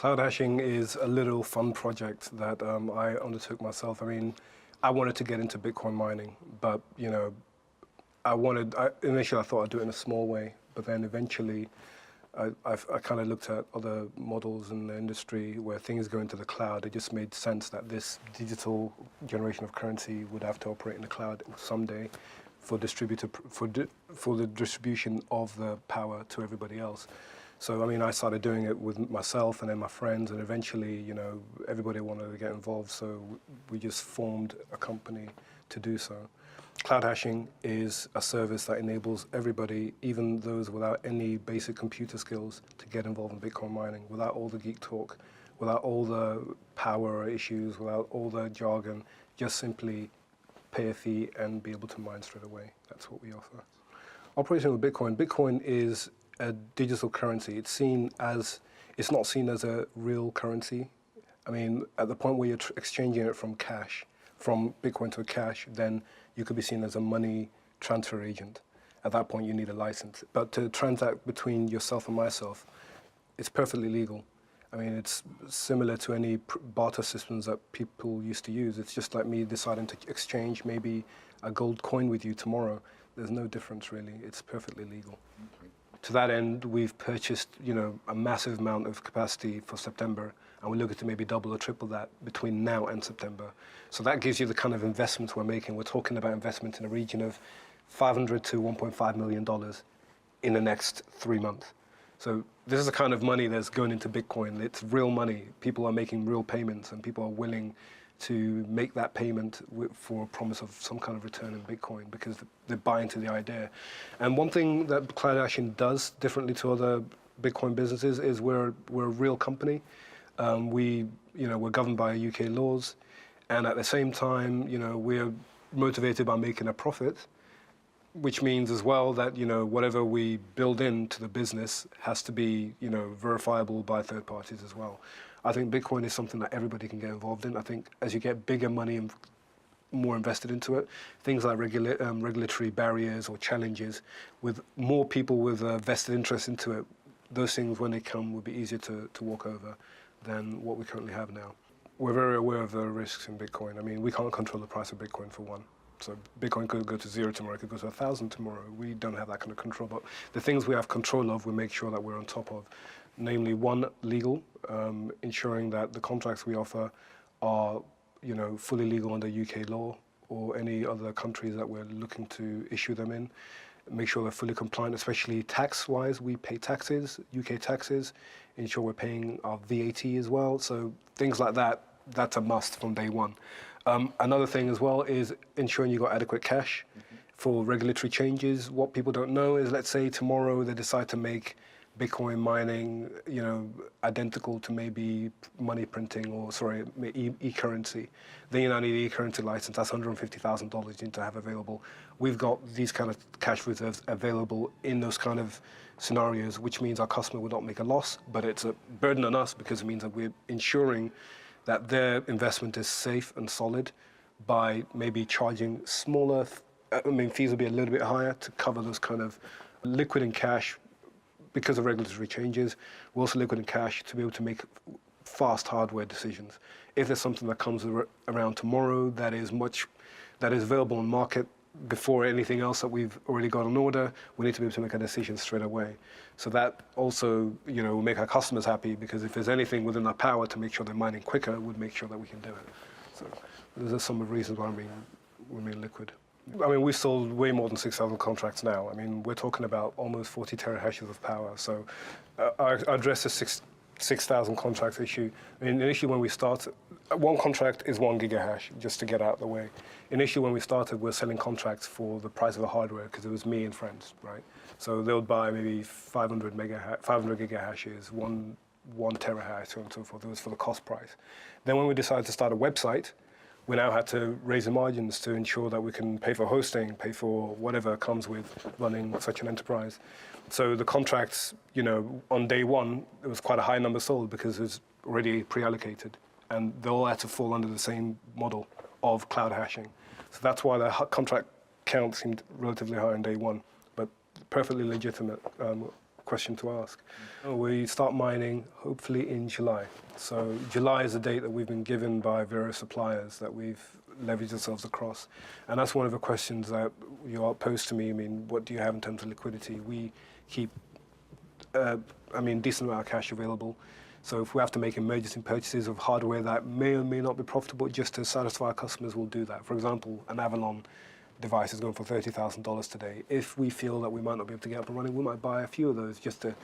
Cloud hashing is a little fun project that I undertook myself. I mean, I wanted to get into Bitcoin mining, but initially I thought I'd do it in a small way, but then eventually I kind of looked at other models in the industry where things go into the cloud. It just made sense that this digital generation of currency would have to operate in the cloud someday for the distribution of the power to everybody else. So, I mean, I started doing it with myself and then my friends, and eventually, everybody wanted to get involved, so we just formed a company to do so. Cloud hashing is a service that enables everybody, even those without any basic computer skills, to get involved in Bitcoin mining without all the geek talk, without all the power issues, without all the jargon, just simply pay a fee and be able to mine straight away. That's what we offer. Operating with Bitcoin is a digital currency. It's not seen as a real currency. I mean, at the point where you're exchanging it from cash, from Bitcoin to cash, then you could be seen as a money transfer agent. At that point, you need a license. But to transact between yourself and myself, it's perfectly legal. I mean, it's similar to any barter systems that people used to use. It's just like me deciding to exchange maybe a gold coin with you tomorrow. There's no difference, really. It's perfectly legal. Okay. To that end, we've purchased, a massive amount of capacity for September, and we're looking to maybe double or triple that between now and September. So that gives you the kind of investments we're making. We're talking about investment in the region of $500 to $1.5 million in the next 3 months. So this is the kind of money that's going into Bitcoin. It's real money. People are making real payments, and people are willing to make that payment for a promise of some kind of return in Bitcoin because they buy into the idea. And one thing that Cloud hashing does differently to other Bitcoin businesses is we're a real company. We're governed by UK laws, and at the same time, we're motivated by making a profit, which means as well that, whatever we build into the business has to be, verifiable by third parties as well. I think Bitcoin is something that everybody can get involved in. I think as you get bigger money and more invested into it, things like regulatory barriers or challenges, with more people with a vested interest into it, those things, when they come, will be easier to walk over than what we currently have now. We're very aware of the risks in Bitcoin. I mean, we can't control the price of Bitcoin, for one. So Bitcoin could go to 0 tomorrow, it could go to 1,000 tomorrow. We don't have that kind of control, but the things we have control of, we make sure that we're on top of. Namely, one, legal, ensuring that the contracts we offer are, fully legal under UK law or any other countries that we're looking to issue them in. Make sure they're fully compliant, especially tax-wise. We pay taxes, UK taxes, ensure we're paying our VAT as well. So things like that, that's a must from day one. Another thing as well is ensuring you've got adequate cash for regulatory changes. What people don't know is, let's say tomorrow they decide to make Bitcoin mining, identical to maybe money printing or, e-currency. Then you now need an e-currency license. That's $150,000 you need to have available. We've got these kind of cash reserves available in those kind of scenarios, which means our customer will not make a loss, but it's a burden on us because it means that we're ensuring that their investment is safe and solid by maybe charging smaller, fees will be a little bit higher to cover those kind of liquid and cash. Because of regulatory changes, we're also liquid in cash to be able to make fast hardware decisions. If there's something that comes around tomorrow that is available on market before anything else that we've already got on order, we need to be able to make a decision straight away. So that also, will make our customers happy, because if there's anything within our power to make sure they're mining quicker, we'd make sure that we can do it. So those are some of the reasons why we remain liquid. I mean, we've sold way more than 6,000 contracts now. I mean, we're talking about almost 40 terahashes of power. So I address the 6,000 contracts issue. I mean, initially when we started, one contract is 1 gigahash, just to get out of the way. Initially when we started, we were selling contracts for the price of the hardware, because it was me and friends, right? So they would buy maybe 500 gigahashes, one terahash, so on and so forth. It was for the cost price. Then when we decided to start a website, we now had to raise the margins to ensure that we can pay for hosting, pay for whatever comes with running such an enterprise. So the contracts, on day one, it was quite a high number sold because it was already pre-allocated, and they all had to fall under the same model of cloud hashing. So that's why the contract count seemed relatively high on day one, but perfectly legitimate question to ask. We start mining hopefully in July. So July is the date that we've been given by various suppliers that we've leveraged ourselves across. And that's one of the questions that you all posed to me. I mean, what do you have in terms of liquidity? We keep, decent amount of cash available. So if we have to make emergency purchases of hardware that may or may not be profitable, just to satisfy our customers, we'll do that. For example, an Avalon device is going for $30,000 today. If we feel that we might not be able to get up and running, we might buy a few of those just to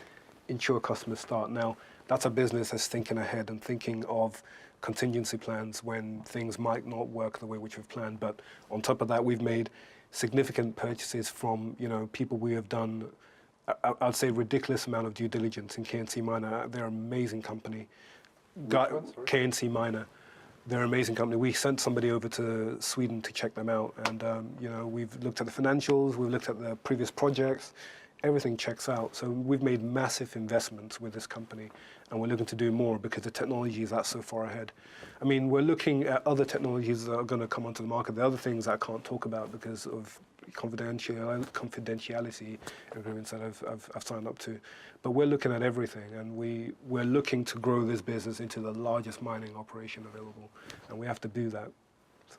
ensure customers start. Now, that's a business that's thinking ahead and thinking of contingency plans when things might not work the way which we've planned. But on top of that, we've made significant purchases from people we have done, I'd say, ridiculous amount of due diligence in KNC Miner. They're an amazing company. KNC Miner. They're an amazing company. We sent somebody over to Sweden to check them out, and we've looked at the financials, we've looked at the previous projects, everything checks out. So we've made massive investments with this company, and we're looking to do more because the technology is that so far ahead. I mean, we're looking at other technologies that are going to come onto the market. There are other things I can't talk about because of confidentiality agreements that I've signed up to. But we're looking at everything, and we're looking to grow this business into the largest mining operation available, and we have to do that. So.